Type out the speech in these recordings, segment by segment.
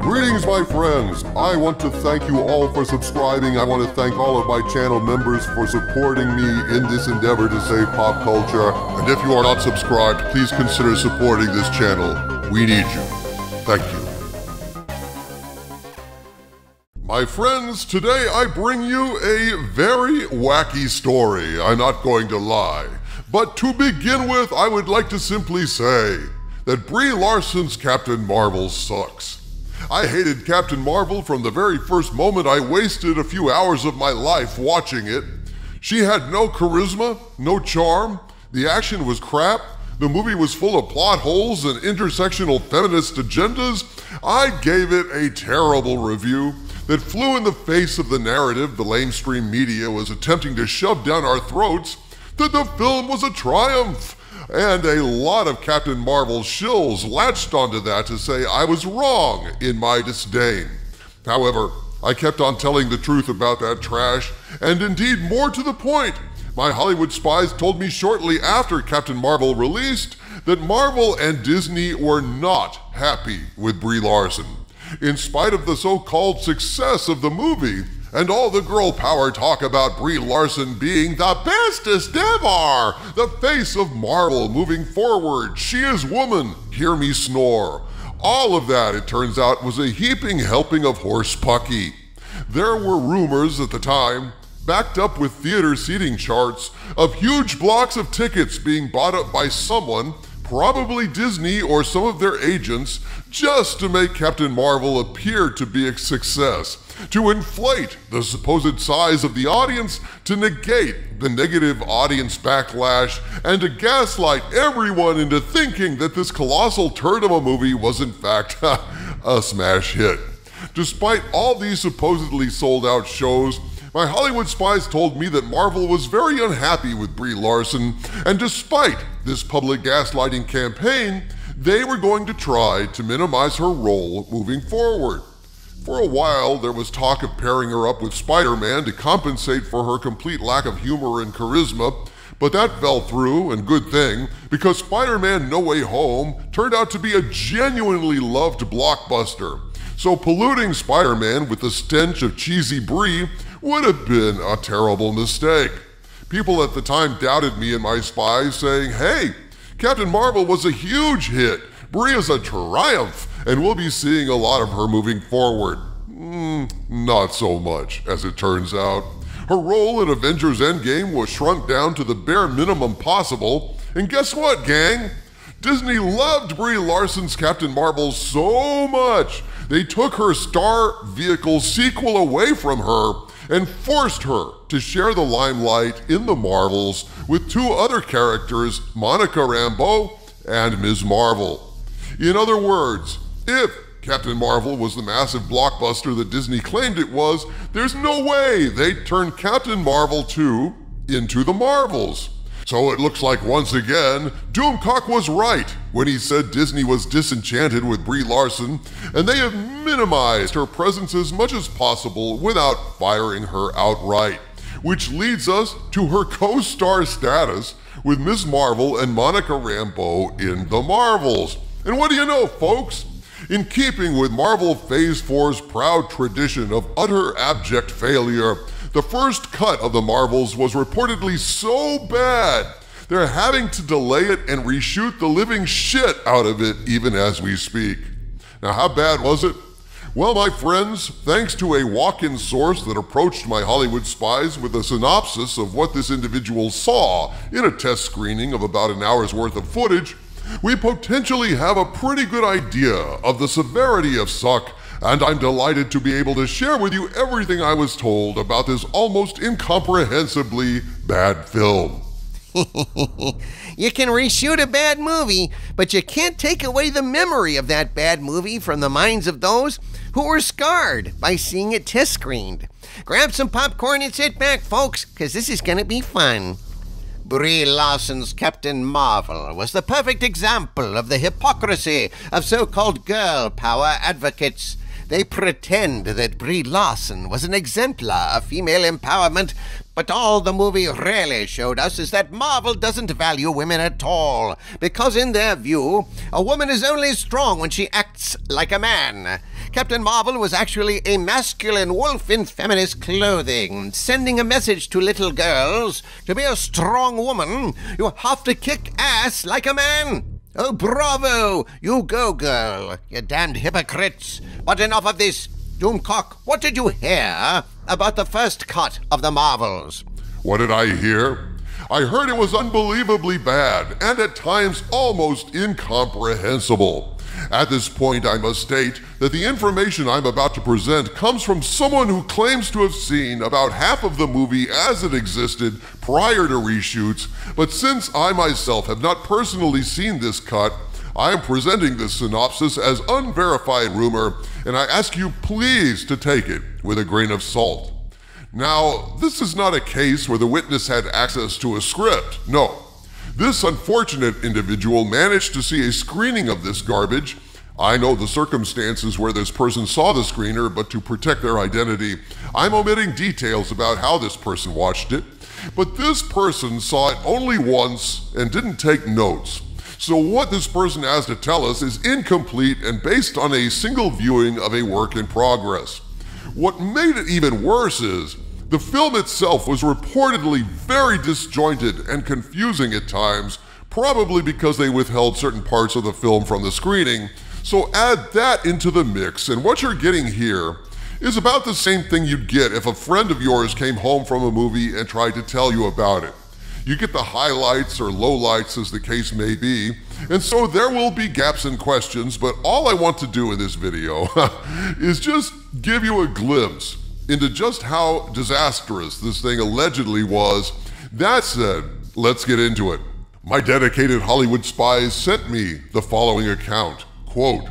Greetings, my friends. I want to thank you all for subscribing. I want to thank all of my channel members for supporting me in this endeavor to save pop culture. And if you are not subscribed, please consider supporting this channel. We need you. Thank you. My friends, today I bring you a very wacky story, I'm not going to lie. But to begin with, I would like to simply say that Brie Larson's Captain Marvel sucks. I hated Captain Marvel from the very first moment I wasted a few hours of my life watching it. She had no charisma, no charm, the action was crap, the movie was full of plot holes and intersectional feminist agendas. I gave it a terrible review that flew in the face of the narrative the lamestream media was attempting to shove down our throats, that the film was a triumph. And a lot of Captain Marvel shills latched onto that to say I was wrong in my disdain. However, I kept on telling the truth about that trash, and indeed more to the point, my Hollywood Spies told me shortly after Captain Marvel released that Marvel and Disney were not happy with Brie Larson. In spite of the so-called success of the movie, and all the girl power talk about Brie Larson being the bestest ever, the face of Marvel moving forward, she is woman, hear me snore. All of that, it turns out, was a heaping helping of horse pucky. There were rumors at the time, backed up with theater seating charts, of huge blocks of tickets being bought up by someone, probably Disney or some of their agents, just to make Captain Marvel appear to be a success, to inflate the supposed size of the audience, to negate the negative audience backlash, and to gaslight everyone into thinking that this colossal turd of a movie was in fact a smash hit. Despite all these supposedly sold out shows, my Hollywood Spies told me that Marvel was very unhappy with Brie Larson, and despite this public gaslighting campaign, they were going to try to minimize her role moving forward. For a while, there was talk of pairing her up with Spider-Man to compensate for her complete lack of humor and charisma, but that fell through, and good thing, because Spider-Man No Way Home turned out to be a genuinely loved blockbuster. So polluting Spider-Man with the stench of cheesy Brie would have been a terrible mistake. People at the time doubted me and my spies, saying, hey, Captain Marvel was a huge hit, Brie is a triumph, and we'll be seeing a lot of her moving forward. Not so much, as it turns out. Her role in Avengers Endgame was shrunk down to the bare minimum possible, and guess what, gang? Disney loved Brie Larson's Captain Marvel so much, they took her Star Vehicle sequel away from her and forced her to share the limelight in the Marvels with two other characters, Monica Rambeau and Ms. Marvel. In other words, if Captain Marvel was the massive blockbuster that Disney claimed it was, there's no way they'd turn Captain Marvel 2 into the Marvels. So it looks like once again, Doomcock was right when he said Disney was disenchanted with Brie Larson, and they have minimized her presence as much as possible without firing her outright. Which leads us to her co-star status with Ms. Marvel and Monica Rambeau in the Marvels. And what do you know, folks? In keeping with Marvel Phase 4's proud tradition of utter abject failure, the first cut of the Marvels was reportedly so bad, they're having to delay it and reshoot the living shit out of it even as we speak. Now, how bad was it? Well, my friends, thanks to a walk-in source that approached my Hollywood Spies with a synopsis of what this individual saw in a test screening of about an hour's worth of footage, we potentially have a pretty good idea of the severity of suck, and I'm delighted to be able to share with you everything I was told about this almost incomprehensibly bad film. You can reshoot a bad movie, but you can't take away the memory of that bad movie from the minds of those who were scarred by seeing it test screened. Grab some popcorn and sit back, folks, because this is going to be fun. Brie Larson's Captain Marvel was the perfect example of the hypocrisy of so-called girl power advocates. They pretend that Brie Larson was an exemplar of female empowerment, but all the movie really showed us is that Marvel doesn't value women at all, because in their view, a woman is only strong when she acts like a man. Captain Marvel was actually a masculine wolf in feminist clothing, sending a message to little girls: to be a strong woman, you have to kick ass like a man. Oh, bravo! You go, girl, you damned hypocrites. But enough of this. Doomcock, what did you hear about the first cut of the Marvels? What did I hear? I heard it was unbelievably bad, and at times almost incomprehensible. At this point, I must state that the information I'm about to present comes from someone who claims to have seen about half of the movie as it existed prior to reshoots, but since I myself have not personally seen this cut, I am presenting this synopsis as unverified rumor, and I ask you please to take it with a grain of salt. Now, this is not a case where the witness had access to a script, no. This unfortunate individual managed to see a screening of this garbage. I know the circumstances where this person saw the screener, but to protect their identity, I'm omitting details about how this person watched it. But this person saw it only once and didn't take notes. So what this person has to tell us is incomplete and based on a single viewing of a work in progress. What made it even worse is the film itself was reportedly very disjointed and confusing at times, probably because they withheld certain parts of the film from the screening. So add that into the mix, and what you're getting here is about the same thing you'd get if a friend of yours came home from a movie and tried to tell you about it. You get the highlights or lowlights as the case may be, and so there will be gaps and questions, but all I want to do in this video is just give you a glimpse into just how disastrous this thing allegedly was. That said, let's get into it. My dedicated Hollywood Spies sent me the following account, quote,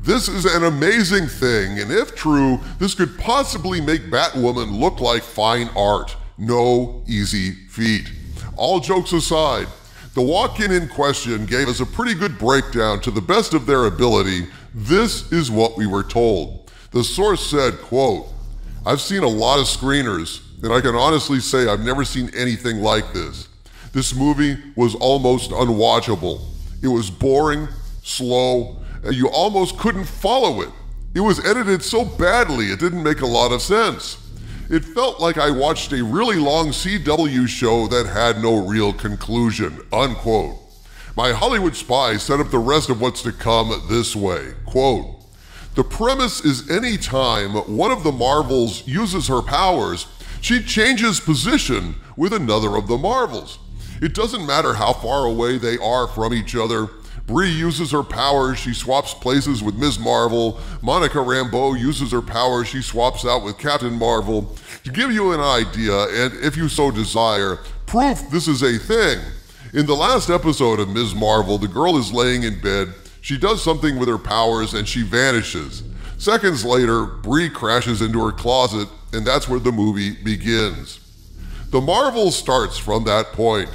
"This is an amazing thing, and if true, this could possibly make Batwoman look like fine art. No easy feat. All jokes aside, the walk-in in question gave us a pretty good breakdown to the best of their ability. This is what we were told. The source said, quote, I've seen a lot of screeners, and I can honestly say I've never seen anything like this. This movie was almost unwatchable. It was boring, slow, and you almost couldn't follow it. It was edited so badly it didn't make a lot of sense. It felt like I watched a really long CW show that had no real conclusion," unquote. My Hollywood Spies set up the rest of what's to come this way, quote, "The premise is any time one of the Marvels uses her powers, she changes position with another of the Marvels. It doesn't matter how far away they are from each other. Bree uses her powers, she swaps places with Ms. Marvel. Monica Rambeau uses her powers, she swaps out with Captain Marvel. To give you an idea, and if you so desire, proof this is a thing. In the last episode of Ms. Marvel, the girl is laying in bed, she does something with her powers, and she vanishes. Seconds later, Bree crashes into her closet, and that's where the movie begins. The Marvel starts from that point.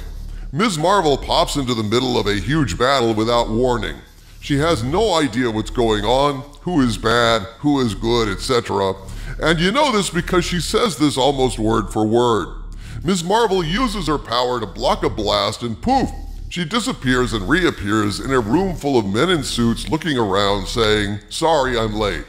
Ms. Marvel pops into the middle of a huge battle without warning. She has no idea what's going on, who is bad, who is good, etc. And you know this because she says this almost word for word. Ms. Marvel uses her power to block a blast and poof, she disappears and reappears in a room full of men in suits looking around saying, sorry, I'm late.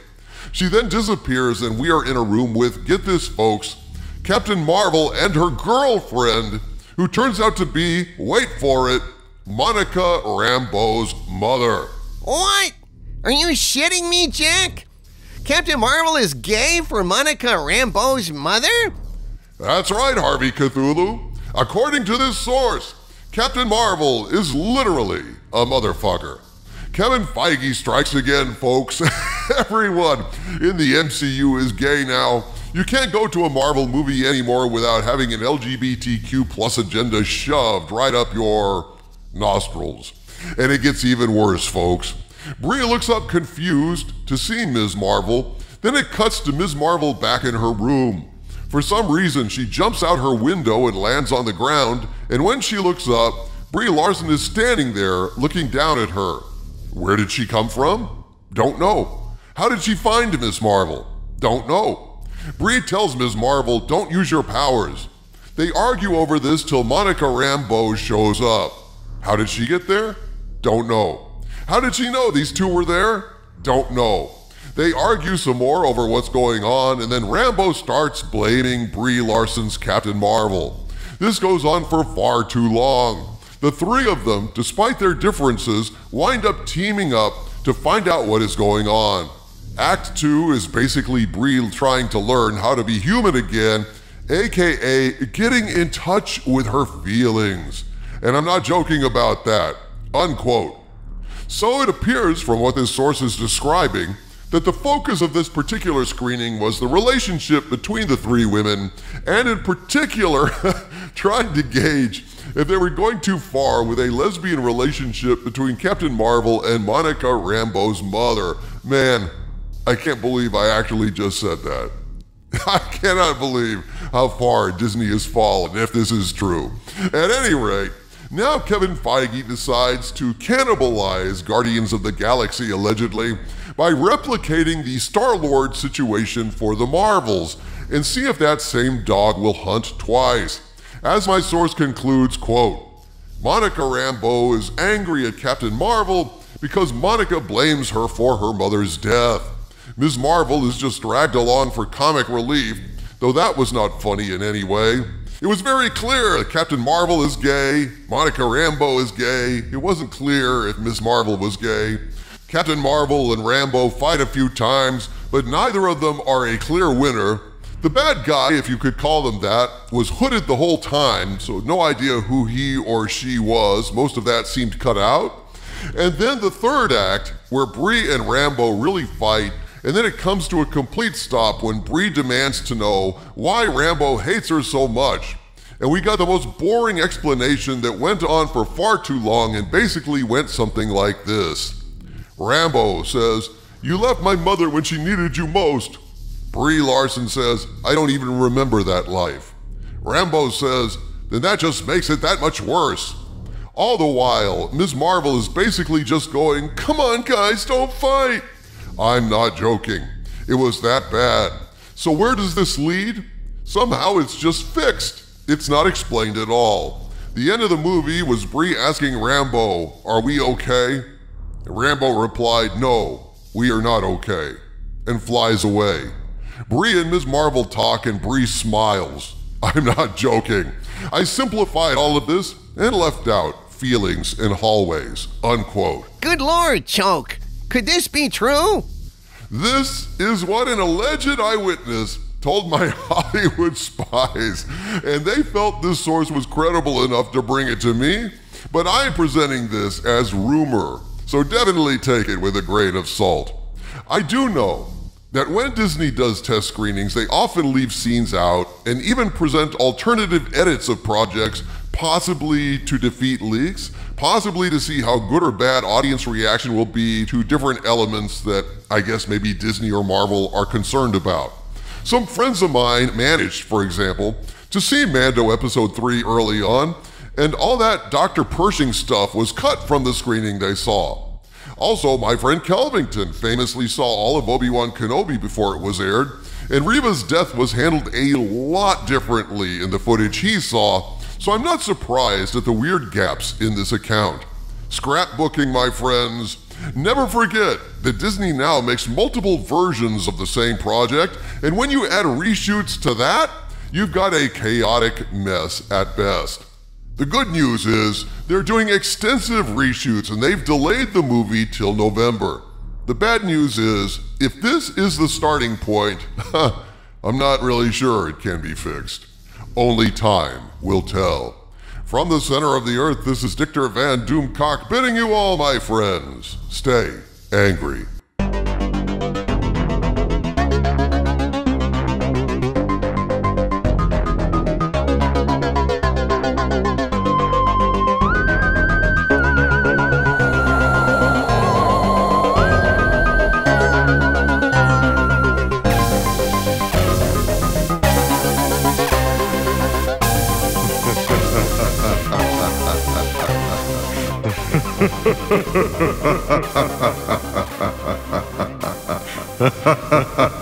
She then disappears and we are in a room with, get this folks, Captain Marvel and her girlfriend, who turns out to be, wait for it, Monica Rambeau's mother. What? Are you shitting me, Jack? Captain Marvel is gay for Monica Rambeau's mother? That's right, Harvey Cthulhu. According to this source, Captain Marvel is literally a motherfucker. Kevin Feige strikes again, folks. Everyone in the MCU is gay now. You can't go to a Marvel movie anymore without having an LGBTQ plus agenda shoved right up your nostrils. And it gets even worse, folks. Brie looks up confused to see Ms. Marvel. Then it cuts to Ms. Marvel back in her room. For some reason, she jumps out her window and lands on the ground, and when she looks up, Brie Larson is standing there looking down at her. Where did she come from? Don't know. How did she find Ms. Marvel? Don't know. Brie tells Ms. Marvel, don't use your powers. They argue over this till Monica Rambeau shows up. How did she get there? Don't know. How did she know these two were there? Don't know. They argue some more over what's going on, and then Rambo starts blaming Brie Larson's Captain Marvel. This goes on for far too long. The three of them, despite their differences, wind up teaming up to find out what is going on. Act 2 is basically Brie trying to learn how to be human again, aka getting in touch with her feelings. And I'm not joking about that. Unquote. So it appears from what this source is describing that the focus of this particular screening was the relationship between the three women, and in particular, trying to gauge if they were going too far with a lesbian relationship between Captain Marvel and Monica Rambeau's mother. Man, I can't believe I actually just said that. I cannot believe how far Disney has fallen, if this is true. At any rate, now Kevin Feige decides to cannibalize Guardians of the Galaxy, allegedly, by replicating the Star-Lord situation for the Marvels, and see if that same dog will hunt twice. As my source concludes, quote, Monica Rambeau is angry at Captain Marvel because Monica blames her for her mother's death. Ms. Marvel is just dragged along for comic relief, though that was not funny in any way. It was very clear that Captain Marvel is gay, Monica Rambeau is gay. It wasn't clear if Ms. Marvel was gay. Captain Marvel and Rambeau fight a few times, but neither of them are a clear winner. The bad guy, if you could call them that, was hooded the whole time, so no idea who he or she was. Most of that seemed cut out. And then the third act, where Brie and Rambeau really fight, and then it comes to a complete stop when Brie demands to know why Rambeau hates her so much. And we got the most boring explanation that went on for far too long and basically went something like this. Rambeau says, "You left my mother when she needed you most." Brie Larson says, "I don't even remember that life." Rambeau says, "Then that just makes it that much worse." All the while, Ms. Marvel is basically just going, "Come on guys, don't fight." I'm not joking. It was that bad. So where does this lead? Somehow it's just fixed. It's not explained at all. The end of the movie was Brie asking Rambeau, "Are we okay?" And Rambeau replied, "No, we are not okay," and flies away. Brie and Ms. Marvel talk and Brie smiles. I'm not joking. I simplified all of this and left out feelings in hallways, unquote. Good Lord, Choke. Could this be true? This is what an alleged eyewitness told my Hollywood Spies, and they felt this source was credible enough to bring it to me, but I'm presenting this as rumor, so definitely take it with a grain of salt. I do know that when Disney does test screenings, they often leave scenes out and even present alternative edits of projects, possibly to defeat leaks, possibly to see how good or bad audience reaction will be to different elements that I guess maybe Disney or Marvel are concerned about. Some friends of mine managed, for example, to see Mando Episode 3 early on, and all that Dr. Pershing stuff was cut from the screening they saw. Also, my friend Kelvington famously saw all of Obi-Wan Kenobi before it was aired, and Reva's death was handled a lot differently in the footage he saw, so I'm not surprised at the weird gaps in this account. Scrapbooking, my friends. Never forget that Disney now makes multiple versions of the same project, and when you add reshoots to that, you've got a chaotic mess at best. The good news is they're doing extensive reshoots and they've delayed the movie till November. The bad news is, if this is the starting point, I'm not really sure it can be fixed. Only time will tell. From the center of the earth, this is Dictor Van Doomcock bidding you all, my friends, stay angry. Ha ha ha ha ha ha ha ha ha ha.